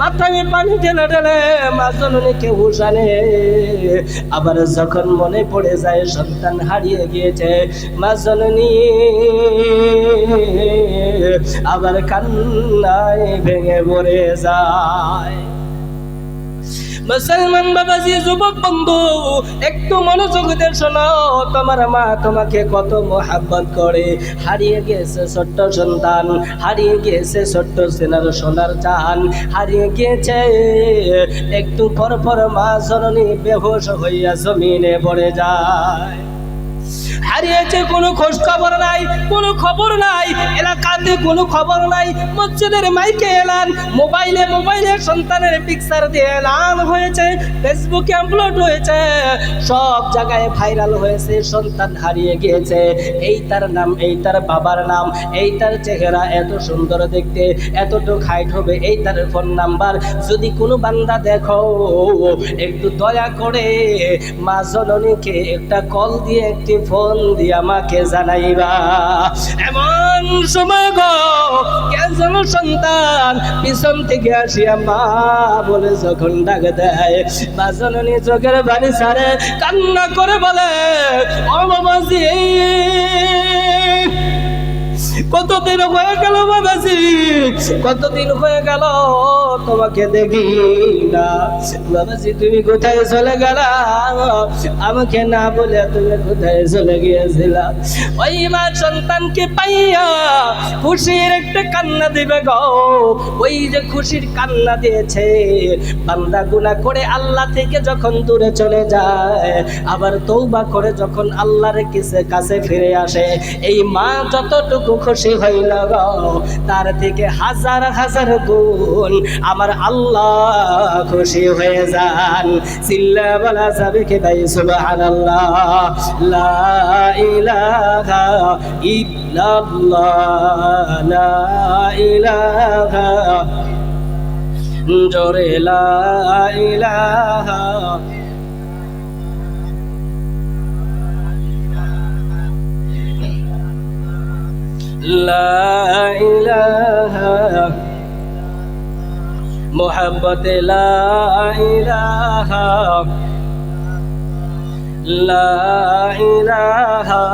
Speaker 1: মাথায় পানি ঢেলে ঢেলে মা জননীকে উঠানে। আবার যখন মনে পড়ে যায় সন্তান হারিয়ে গিয়েছে, মা জননী আবার কান্নায় ভেঙে পড়ে যায়। মুসলমান বাবাজি, যুবক বন্ধু, একটু মনোযোগ দিয়ে শোনো। তোমার মা তোমাকে কত মোহাব্বত করে। হারিয়ে গিয়েছে ছোট্ট সন্তান, হারিয়ে গিয়েছে ছোট্ট সোনার চান, হারিয়ে গিয়েছে। একটু পর পর মা জননী বেহুশ হইয়া জমিনে পড়ে যায়। হারিয়েছে, কোনো খোঁজ খবর নাই, কোনো খবর নাই, এলাকাতে কোনো খবর নাই। মসজিদের মাইকে এলান, মোবাইলে মোবাইলে সন্তানের পিকচার দিয়ে এলান হয়েছে, ফেসবুকে আপলোড হয়েছে, সব জায়গায় ভাইরাল হয়েছে, সন্তান হারিয়ে গিয়েছে। এই তার নাম, এই তার বাবার নাম, এই তার চেহারা এত সুন্দর দেখতে, এতটুক হাইট হবে, এই তার ফোন নাম্বার। যদি কোনো বান্দা দেখো, একটু দয়া করে মা জননীকে একটা কল দিয়ে, একটি ফোন দিয়ে আমাকে জানাইবা। এমন সময় গো, কেন সন্তান পিছন থেকে আসিয়া মা বলে যখন ডাক দেয়, মা জননী চোখের বাড়ি ছাড়ে কান্না করে বলে, ও বাবাজি, কত কতদিন হয়ে গেল বাবাজি, কতদিন হয়ে গেল তোমাকে দেখি না। বাবাজি তুমি কোথায় চলে গেলা? আমাকে না বলে তুমি কোথায় চলে গিয়েছিলা? ওই মা সন্তানকে পাইয়া খুশির একটা কান্না দিবে গো। ওই যে খুশির কান্না দিয়েছে, বান্দা গুনাহ করে আল্লাহ থেকে যখন দূরে চলে যায়, আবার তওবা করে যখন আল্লাহর কাছে ফিরে আসে, এই মা যতটুকু খুশি হইল গো, তার থেকে হাজার হাজার গুণ আমার আল্লাহ খুশি হয়ে যান। চিল্লা বলা যাবে কি ভাই সুবহানাল্লাহ? লা ইলাহা ইল্লাল্লাহ, লা ইলাহা, জোরে লা ইলাহা। লা ইলাহা মোহাম্মদ, লা ইলাহা, লা ইলাহা,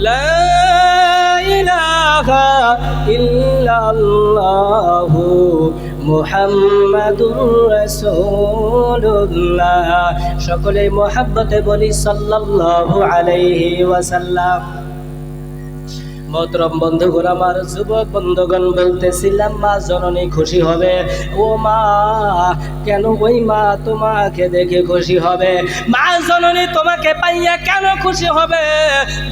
Speaker 1: লা ইলাহা ইল্লাল্লাহু মুহাম্মাদুর রাসূলুল্লাহ। সকলে মোহাব্বতে বলি সাল্লাল্লাহু আলাইহি ওয়াসাল্লাম। মোহতরম বন্ধুগণ, আমার যুবক বন্ধুগণ, বলতেছিলাম মা জননী খুশি হবে। ও মা, কেন ওই মা তোমাকে দেখে খুশি হবে? মা জননী তোমাকে পাইয়া কেন খুশি হবে?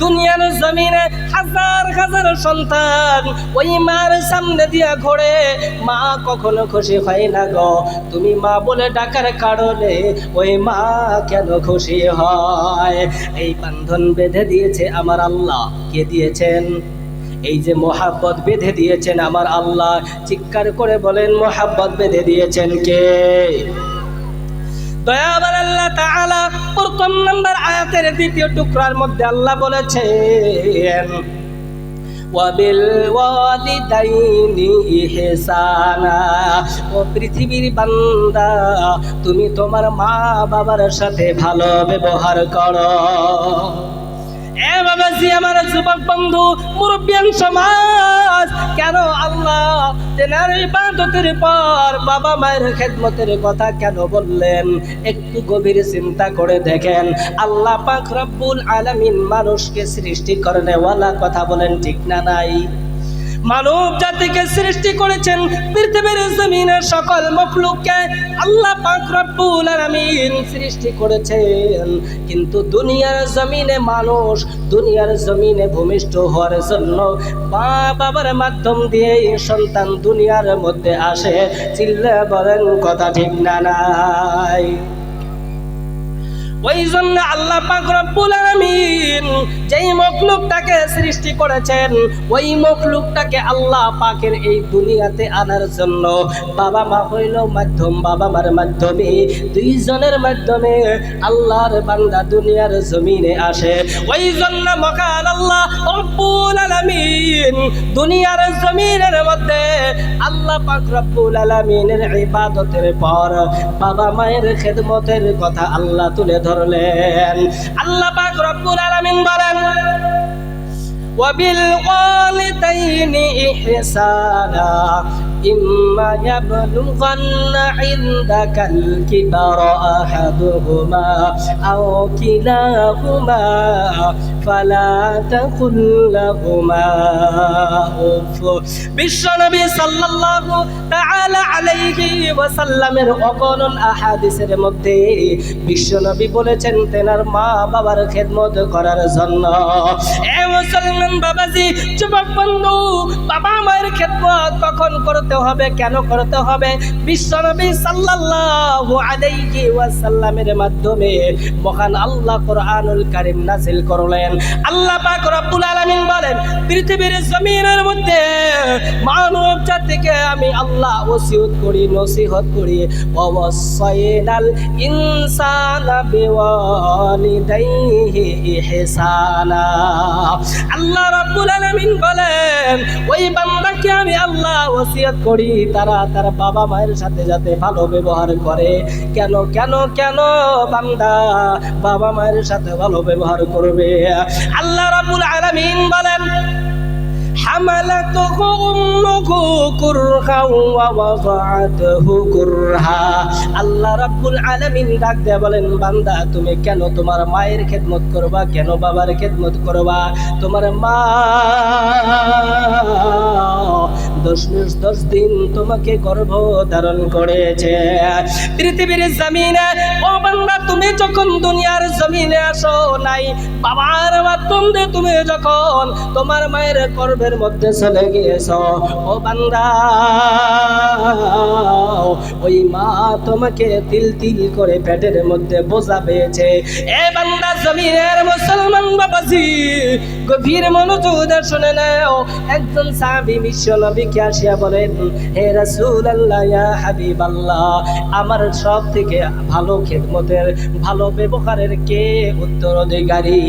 Speaker 1: দুনিয়ার জমিনে হাজার হাজার সন্তান ওই মার সামনে দিয়া ঘোরে, মা কখনো খুশি হয় না গো। তুমি মা বলে ডাকার কারণে ওই মা কেন খুশি হয়? এই বান্ধন বেঁধে দিয়েছে আমার আল্লাহ। কে দিয়েছেন? এই যে মোহাব্বত বেঁধে দিয়েছেন আমার আল্লাহ। চিৎকার করে বলেন, মোহাব্বত বেঁধে দিয়েছেন কে? দয়াবান আল্লাহ তাআলা প্রথম নাম্বার আয়াতের দ্বিতীয় টুকরার মধ্যে আল্লাহ বলেছেন, ওয়াবিল ওয়ালিদাইনি ইহসানা। ও পৃথিবীর বান্দা, তুমি তোমার মা বাবার সাথে ভালো ব্যবহার করো। এ বাবাজি, আমার যুবক বন্ধু, মুরব্বিয়ান সমাজ, কেন আল্লাহ তেনার ইবাদতের পর বাবা মায়ের খেদমতের কথা কেন বললেন? একটু গভীর চিন্তা করে দেখেন। আল্লাহ পাক রব্বুল আলামিন মানুষকে সৃষ্টি করেনওয়ালা কথা বলেন, ঠিক না নাই? মানব জাতিকে সৃষ্টি করেছেন, পৃথিবীর জমিনের সকল মখলুককে আল্লাহ পাক রব্বুল আলামিন সৃষ্টি করেছেন। কিন্তু দুনিয়ার জমিনে মানুষ দুনিয়ার জমিনে ভূমিষ্ঠ হওয়ার জন্য মা বাবার মাধ্যম দিয়ে সন্তান দুনিয়ার মধ্যে আসে। চিল্লা বলেন কথা ঠিক না নাই? ওই জন্য আল্লাহ পাক রব্বুল আলামিন যেই মখলুকটাকে সৃষ্টি করেছেন, ওই মখলুকটাকে আল্লাহ পাকের এই দুনিয়াতে আনার জন্য বাবা মা হইল মাধ্যম। বাবা মার মাধ্যমে, দুইজনের মাধ্যমে আল্লাহর বান্দা দুনিয়ার জমিনে আসে। ওই জন্য মহান আল্লাহ রব্বুল আলামিন দুনিয়ার জমিনের মধ্যে আল্লাহ পাক রব্বুল আলামিনের ইবাদতের পর বাবা মায়ের খেদমতের কথা আল্লাহ তুলে ধরলেন। আল্লাহ পাক রব্বুল আলামিন বলেন, ওয়াবিল ওয়ালিদাইনি ইহসানা ইম্মা ইয়াবলুগান্না ইনদাকাল কিবারা আহাদুহুমা আও কিলাহুমা ফালা তাকুল লাহুমা উফ। বিশ্বনবী সাল্লাল্লাহু তাআলা আলাইহি ওয়াসাল্লামের অগণন আহাদিসের মধ্যে বিশ্বনবী বলেছেন তেনার মা বাবার খেদমত করার জন্য। এ মুসলমান বাবাজি, যুবক বন্ধু, বাবা মায়ের খেদমত কখন করতে হবে, কেন করতে হবে? বিশ্বনবী সাল্লাল্লাহু আলাইহি ওয়াসাল্লামের মাধ্যমে মহান আল্লাহ কোরআনুল কারীম নাযিল করলেন। আল্লাহ পাক রব্বুল আলামিন বলেন, পৃথিবীর জমিনের মধ্যে মানব জাতিকে আমি আল্লাহ ওসিয়ত করি, নসিহত করি, ওয়াসাইনাল ইনসানা বিওয়ালিদাইহি ইহসানা। আল্লাহ রাব্বুল আলামিন বলেন, ওই বান্দাকে আমি আল্লাহ ওসিয়ত করি তারা তার বাবা মায়ের সাথে যাতে ভালো ব্যবহার করে। কেন কেন কেন বান্দা বাবা মায়ের সাথে ভালো ব্যবহার করবে? আল্লাহ রাব্বুল আলামিন বলেন حملته أمه كرها ووضعته كرها। আল্লাহ রাব্বুল আলামিন ডাক দিয়ে বলেন, বান্দা তুমি কেন তোমার মায়ের খেদমত করবা, কেন বাবার খেদমত করবা? তোমার মা 10 মাস 10 দিন তোমাকে গর্ভ ধারণ করেছে। পৃথিবীর জমিনে ও বান্দা তুমি যখন দুনিয়ার জমিনে আসো নাই, বাবার মাধ্যমে তুমি যখন তোমার মায়ের গর্ভের মধ্যে চলে গিয়েছো, ও বান্দা ওই মা তোমাকে তিল তিল করে পেটের মধ্যে বোঝা পেয়েছে। এ বান্দা জমিনের মুসলমান বাবাজি গভীর মনোযোগ দিয়ে শুনে নাও। একজন সাহাবী বিশ্ব নবীকে আসিয়া বলেন, হে রাসূলুল্লাহ ইয়া হাবিবাল্লাহ, আমার সব থেকে ভালো খেদমতের ভালো ব্যবহারের কে উত্তরাধিকারী?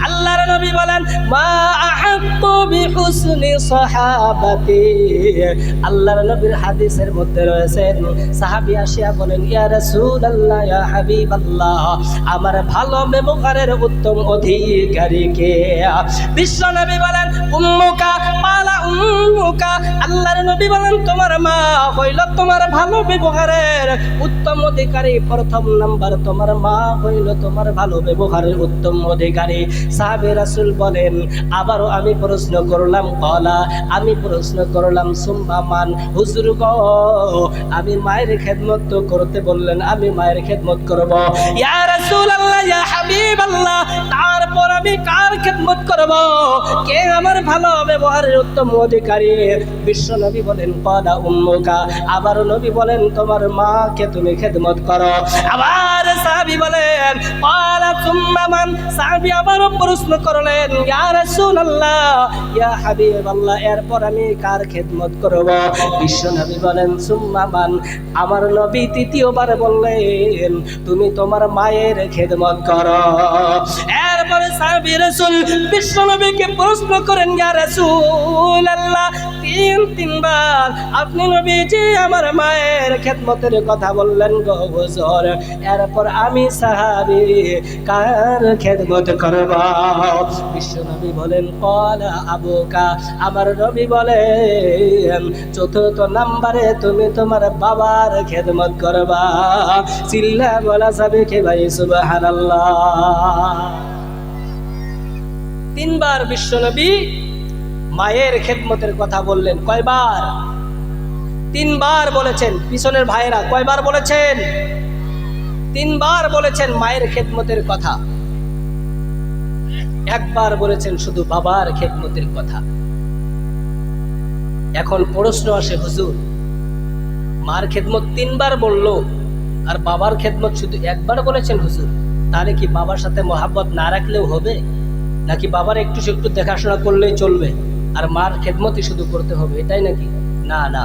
Speaker 1: আল্লাহর নবী বলেন, মা আহাক্কু বিহুসনি সাহাবাতি। আল্লাহর নবীর হাদিসের মধ্যে রয়েছে, সাহাবী আসিয়া বলেন, ইয়া রাসূলুল্লাহ ইয়া হাবিবাল্লাহ, আমার ভালো ব্যবহারের উত্তম অধিকারী কে? বিশ্ব নবী বলেন, উম্মুকা। পালা উম্মুকা। আল্লাহর নবী বলেন, তোমার মা হইল তোমার ভালো ব্যবহারের উত্তম অধিকারী। প্রথম নাম্বার তোমার মা হইল তোমার ভালো ব্যবহারের উত্তম অধিকারী। সাহাবী রাসূল বলেন, আবারও আমি প্রশ্ন করলাম, কলা আমি প্রশ্ন করলাম, সুম্মা মান? হুজুর গো, আমি মায়ের খেদমত তো করতে বললেন, আমি মায়ের খেদমত করব। ইয়া রাসূলুল্লাহ ইয়া হাবিবাল্লাহ, তারপর আমি কার খেদমত করব? কে আমার ভালো ব্যবহারের উত্তম অধিকারী? বিশ্ব নবী বলেন, কলা উম্মুকা। আবার নবী বলেন, তোমার মাকে তুমি খেদমত করো। আবার সাহাবী বলেন, কলা সুম্মা মান? সাহাবী আবারও প্রশ্ন করলেন, ইয়া রাসূলুল্লাহ ইয়া হাবিবাল্লাহ, এরপর আমি কার খেদমত করব? বিশ্ব নবী বলেন, সুম্মা মান? আমার নবী তৃতীয়বার বললেন, তুমি তোমার মায়ের খেদমত করো। এরপরে সাহাবী রাসূল বিশ্ব নবীকে প্রশ্ন করেন, ইয়া রাসূলুল্লাহ, তিনবার আপনি নবীজি আমার মায়ের খেদমতের কথা বললেন গো হুজুর, এরপর আমি সাহাবী কার খেদমত করব? বিশ্ব নবী বলেন, কলা আবুকা। আমার নবী বলেন, চতুর্থ নাম্বারে তুমি তোমার বাবার খেদমত করবা। চিল্লা বলা যাবে কে ভাই? সুবহানাল্লাহ। তিনবার বিশ্বনবী মায়ের খেদমতের কথা বললেন। কয়বার? তিনবার বলেছেন। পিছনের ভাইয়েরা কয়বার বলেছেন? তিনবার বলেছেন মায়ের খেদমতের কথা। একবার বলেছেন শুধু বাবার খেদমতের কথা। এখন প্রশ্ন আসে, হুজুর মার খেদমত তিনবার বললো আর বাবার খেদমত শুধু একবার বলেছেন হুজুর, তাহলে কি বাবার সাথে মহাব্বত না রাখলেও হবে? নাকি বাবার একটু একটু দেখাশোনা করলেই চলবে আর মার খেদমতই শুধু করতে হবে, এটাই নাকি? না না,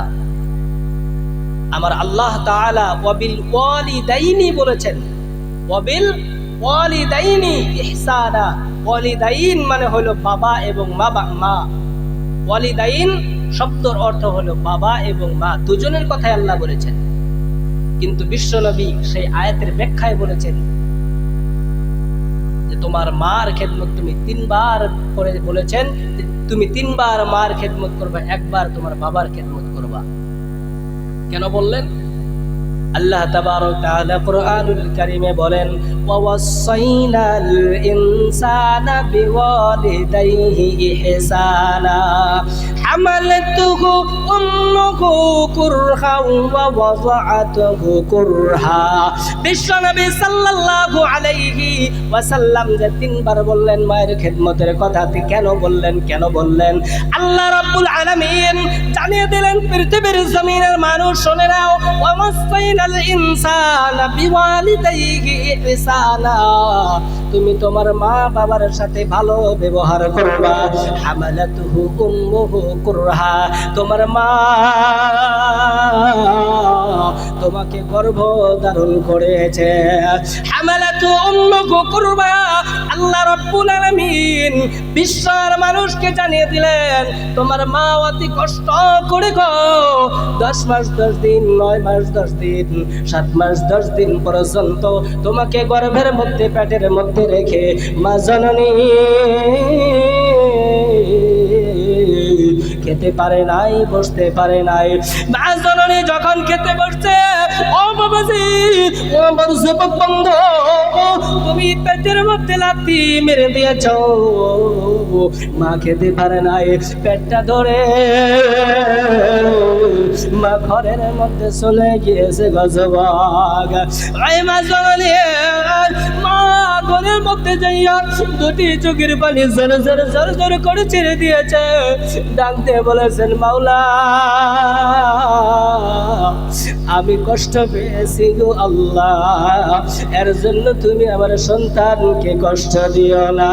Speaker 1: আমার আল্লাহ তাআলা ওয়াবিল ওয়ালিদাইনি বলেছেন। ওয়াবিল ওয়ালিদাইনি ইহসানা। ওয়ালিদাইন মানে হলো বাবা এবং মা। ওয়ালিদাইন শব্দের অর্থ হলো বাবা এবং মা, দুজনের কথাই আল্লাহ বলেছেন। কিন্তু বিশ্বনবী সেই আয়াতের ব্যাখ্যায় বলেছেন যে তোমার মার খেদমত তুমি তিনবার করে বলেছেন, তুমি তিনবার মার খেদমত করবা, একবার তোমার বাবার খেদমত করবা। কেন বললেন? আল্লাহ তাবারক তাআলা কুরআনুল কারীমে বলেন, ওয়াসাইনাল ইনসানা বিওয়ালিদাইহি ইহসানা হামালাতুহু উম্মুহু কুরহা ওয়া ওয়াযাআতুহু কুরহা। বিশ্বনবী সাল্লাল্লাহু আলাইহি ওয়াসাল্লাম যে তিনবার বললেন মায়ের খেদমতের কথা, কেন বললেন? কেন বললেন? আল্লাহ রাব্বুল আলামিন জানিয়ে দিলেন পৃথিবীর জমিনের মানুষ, শুনে নাও, ওয়াসাইনাল ইনসানা বিওয়ালিদাইহি ইহসানা। তুমি তোমার মা বাবার সাথে ভালো ব্যবহার করবা। হামালাতুহু উম্মুহু কুরহা, তোমার মা তোমাকে গর্ভ ধারণ করেছে। হামালাতু উম্মুহু কুরহা, আল্লাহ রাব্বুল আলামিন বিশ্বের মানুষকে জানিয়ে দিলেন তোমার মা অতি কষ্ট করে গো 10 মাস 10 দিন 9 মাস 10 দিন 7 মাস 10 দিন পর্যন্ত তোমাকে গর্ভের মধ্যে পেটের মধ্যে রেখে মা জননী খেতে পারে নাই, বসতে পারে নাই। মা জননী যখন খেতে বসছে, ও বাবাজি, ও আমার যুবক বন্ধু, তুমি পেটের মধ্যে লাথি মেরে দিয়েছো, মা খেতে পারে নাই। পেটটা ধরে মা ঘরের মধ্যে চলে গিয়েছে গজবাগ। এই মা জননী মা ঘরের মধ্যে যাইয়া দুটি চোখের পানি জোর জোর জোর জোর করে ছেড়ে দিয়েছে। ডাক দিয়ে বলেছেন, মাওলা আমি কষ্ট পেয়েছি গো আল্লাহ, এর জন্য তুমি আমার সন্তানকে কষ্ট দিও না।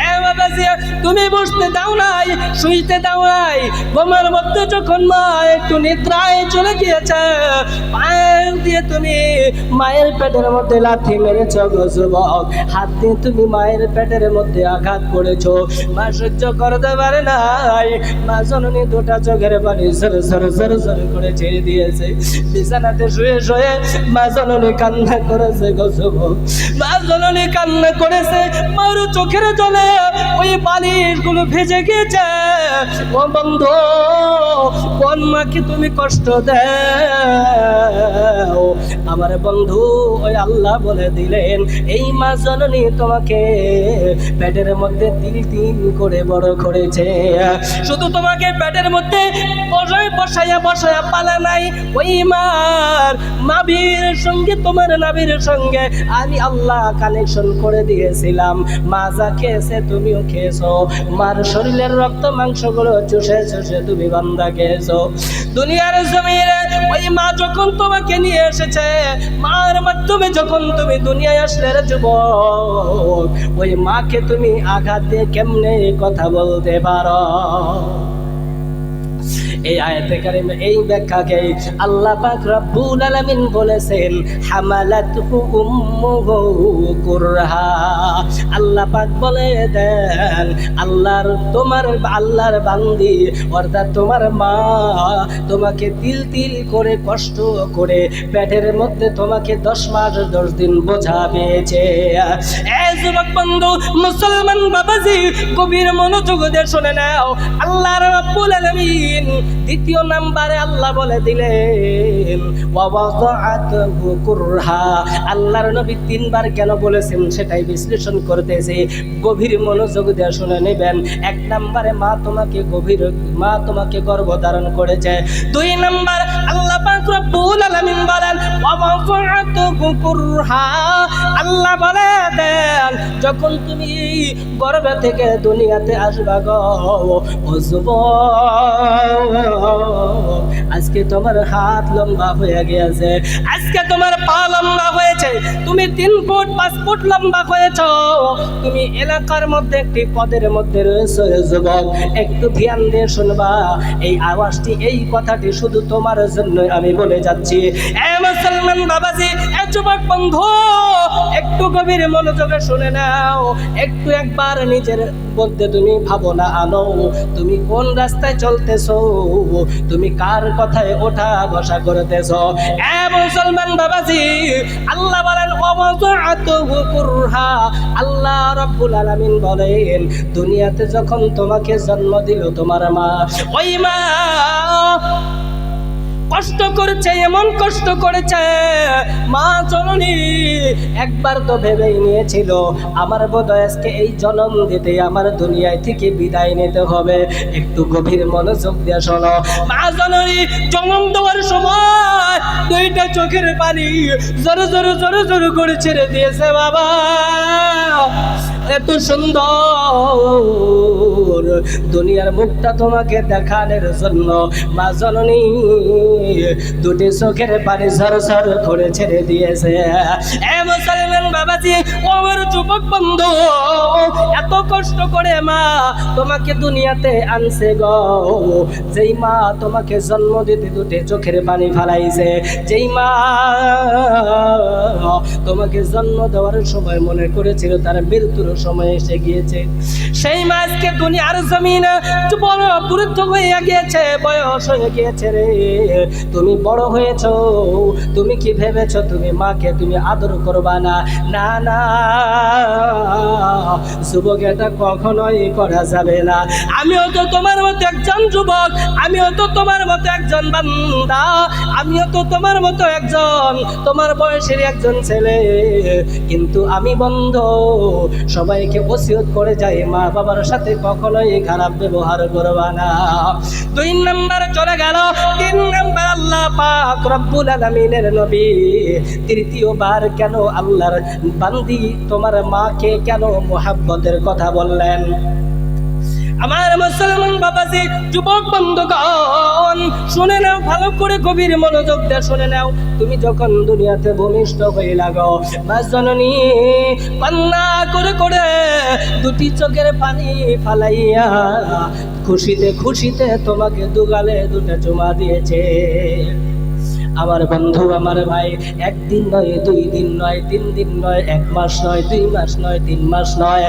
Speaker 1: এ বাবাজি, তুমি বসতে দাও নাই, শুইতে দাও নাই। ঘুমের মধ্যে যখন মা একটু নিদ্রায় চলে গিয়েছে, পায়ের দিয়ে তুমি মায়ের পেটের মধ্যে লাথি মেরেছ গো যুবক। হাত দিয়ে তুমি মায়ের পেটের মধ্যে আঘাত করেছো। মা সহ্য করতে পারে নাই। মা জননী দুটা চোখের পানি ঝর ঝর ঝর ঝর করে ছেড়ে দিয়েছে। বিছানাতে শুয়ে শুয়ে মা জননী কান্না করেছে গো যুবক। মা জননী কান্না করেছে, মার চোখের জলে ওই পানিগুলো ভেজে গিয়েছে। ও বন্ধু, কোন মাকে তুমি কষ্ট দাও? আমার বন্ধু, ওই আল্লাহ বলে দিলেন এই মা জননী তোমাকে পেটের মধ্যে তিল তিল করে বড় করেছে। শুধু তোমাকে পেটের মধ্যে বসাইয়া বসাইয়া পালা নাই, ওই মার নাভির সঙ্গে তোমার নাভির সঙ্গে আমি আল্লাহ কানেকশন করে দিয়েছিলাম। মা যা খেয়েছে তুমিও খেয়েছো। মার শরীরের রক্ত মাংসগুলো চুষে চুষে তুমি বান্দা খেয়েছো। দুনিয়ার জমিনে ওই মা যখন তোমাকে নিয়ে এসেছে, মার মাধ্যমে যখন তুমি দুনিয়ায় আসলে রে যুবক, ওই মাকে তুমি আঘাত দিয়ে কেমনে কথা বলতে পারো? এই আয়াতে কারিমে এই ব্যাখ্যাকে আল্লাহ পাক রব্বুল আলামিন বলেছেন হামালাতুহু উম্মুহু কুরহা। আল্লাহ পাক বলে দেন আল্লাহর বান্দি অর্থাৎ তোমার মা তোমাকে তিল তিল করে কষ্ট করে পেটের মধ্যে তোমাকে 10 মাস 10 দিন বোঝা পেয়েছে। এই যুবক বন্ধু, মুসলমান বাবাজি, গভীর মনোযোগ দিয়ে শুনে নাও। আল্লাহ রাব্বুল আলামিন দ্বিতীয় নাম্বারে আল্লাহ বলে দিলেন ওয়াওয়াদাআতুহু কুরহা। আল্লাহর নবী 3 বার কেন বলেছেন সেটাই বিশ্লেষণ করতেছে, গভীর মনোযোগ দিয়ে শুনে নেবেন। 1 নম্বরে মা তোমাকে গর্ভধারণ করেছে। 2 নম্বর আল্লাহ পাক রব্বুল আলামিন বলেন ওয়াওয়াদাআতুহু কুরহা। আল্লাহ বলে দেন যখন তুমি গর্ভ থেকে দুনিয়াতে আসবা গো ও যুবক, আজকে তোমার হাত লম্বা হয়ে গেছে, আজকে তোমার পা লম্বা হয়েছে, তুমি 3 ফুট 5 ফুট লম্বা হয়েছ, তুমি এলাকার মধ্যে একটি পদের মধ্যে রয়েছে যুবক। একটু ধ্যান দিয়ে শুনবা, এই আওয়াজটি এই কথাটি শুধু তোমার জন্য আমি বলে যাচ্ছি। এ মুসলমান বাবাজি, এ যুবক বন্ধু, একটু গভীর মনোযোগে শুনে নাও। একটু একবার নিজের মধ্যে তুমি ভাবনা আনো, তুমি কোন রাস্তায় চলতেছো, তুমি কার কথায় ওঠা বসা করতেছো। এ মুসলমান বাবাজি, আল্লাহ বলেন ওয়াওয়াদাআতুহু কুরহা। আল্লাহ রাব্বুল আলামিন বলেন দুনিয়াতে যখন তোমাকে জন্ম দিল তোমার মা, ওই মা কষ্ট করেছে, এমন কষ্ট করেছে মা জননী একবার তো ভেবেই নিয়েছিল আমার বোধহয় আজকে এই জন্ম দিতে আমার দুনিয়ায় থেকে বিদায় নিতে হবে। একটু গভীর মনোযোগ দিয়ে শোনো। মা জননী জন্ম দেওয়ার সময় 2টা চোখের পানি জোরে জোরে জোরে জোরে করে ছেড়ে দিয়েছে। বাবা এত সুন্দর নূর, দুনিয়ার মুখটা তোমাকে দেখানোর জন্য মা জননী দুটি চোখের পানি ঝরঝর করে ছেড়ে দিয়েছে। এ মুসলমান বাবাজি, ও আমার যুবক বন্ধু, এত কষ্ট করে মা তোমাকে দুনিয়াতে আনছে গো। যেই মা তোমাকে জন্ম দিতে দুটি চোখের পানি ফালাইছে, যেই মা তোমাকে জন্ম দেওয়ার সময় মনে করেছিল তার মৃত্যুর সময় এসে গিয়েছে, সেই মা আজকে দুনিয়ার জমিনে বড় বৃদ্ধ হয়ে গিয়েছে, বয়স হয়ে গিয়েছে রে। তুমি বড় হয়েছো, তুমি কি ভেবেছো তুমি মাকে তুমি আদর করবা না? না না যুবক, এটা কখনোই করা যাবে না। আমিও তো তোমার মতো একজন যুবক, আমিও তো তোমার মতো একজন বান্দা, আমিও তো তোমার মতো একজন তোমার বয়সের একজন ছেলে, কিন্তু আমি বন্ধ সবাইকে ওসিয়ত করে যাই মা বাবার সাথে কখনোই খারাপ ব্যবহার করবা না। 2 নাম্বার চলে গেল, 3 নাম্বার আল্লাহ পাক রব্বুল আলামিনের নবী তৃতীয়বার কেন আল্লাহর বান্দি তোমার মাকে কেন মুহাব্বতের কথা বললেন? আমার মুসলমান বাবাজি, যুবক বন্ধুগণ, শুনে নাও ভালো করে, গভীর মনোযোগ দিয়ে শুনে নাও। তুমি যখন দুনিয়াতে ভূমিষ্ঠ হয়ে লাগো, মা জননী কান্না করে করে দুটি চোখের পানি ফালাইয়া খুশিতে খুশিতে তোমাকে দুগালে দুটো চুমা দিয়েছে। আমার বন্ধু, আমার ভাই, 1 দিন নয়, 2 দিন নয়, 3 দিন নয়, 1 মাস নয়, 2 মাস নয়, 3 মাস নয়,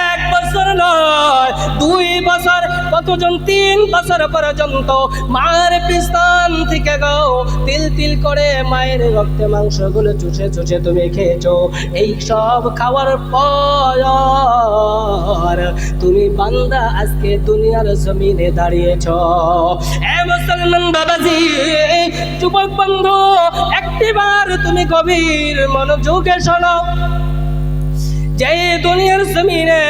Speaker 1: 1 বছর নয়, 2 বছর, কতজন 3 বছর পর্যন্ত মায়ের পিস্তান থেকে গো তিল তিল করে মায়ের রক্তে মাংসগুলো চুষে চুষে তুমি খেয়েছো। এই সব খাওয়ার পর তুমি বান্দা আজকে দুনিয়ার জমিনে দাঁড়িয়েছো। এ মুসলমান বাবাজি, যুবক বন্ধু, একটিবার তুমি গভীর মনোযোগে শোনো। যে দুনিয়ার জমিনে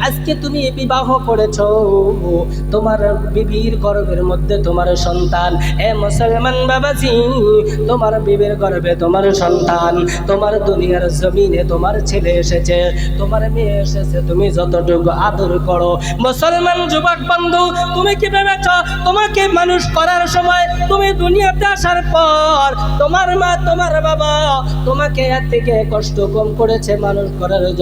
Speaker 1: আজকে তুমি বিবাহ করেছো, তোমার বিবির গর্ভের মধ্যে তোমার সন্তান। এ মুসলমান বাবাজি, তোমার বিবির গর্ভে তোমার সন্তান, তোমার দুনিয়ার জমিনে তোমার ছেলে এসেছে, তোমার মেয়ে এসেছে, তুমি যতটুকু আদর করো। মুসলমান যুবক বন্ধু, তুমি কি ভেবেছ তোমাকে মানুষ করার সময়, তুমি দুনিয়াতে আসার পর তোমার মা তোমার বাবা তোমাকে এর থেকে কষ্ট কম করেছে মানুষ করার জন্য?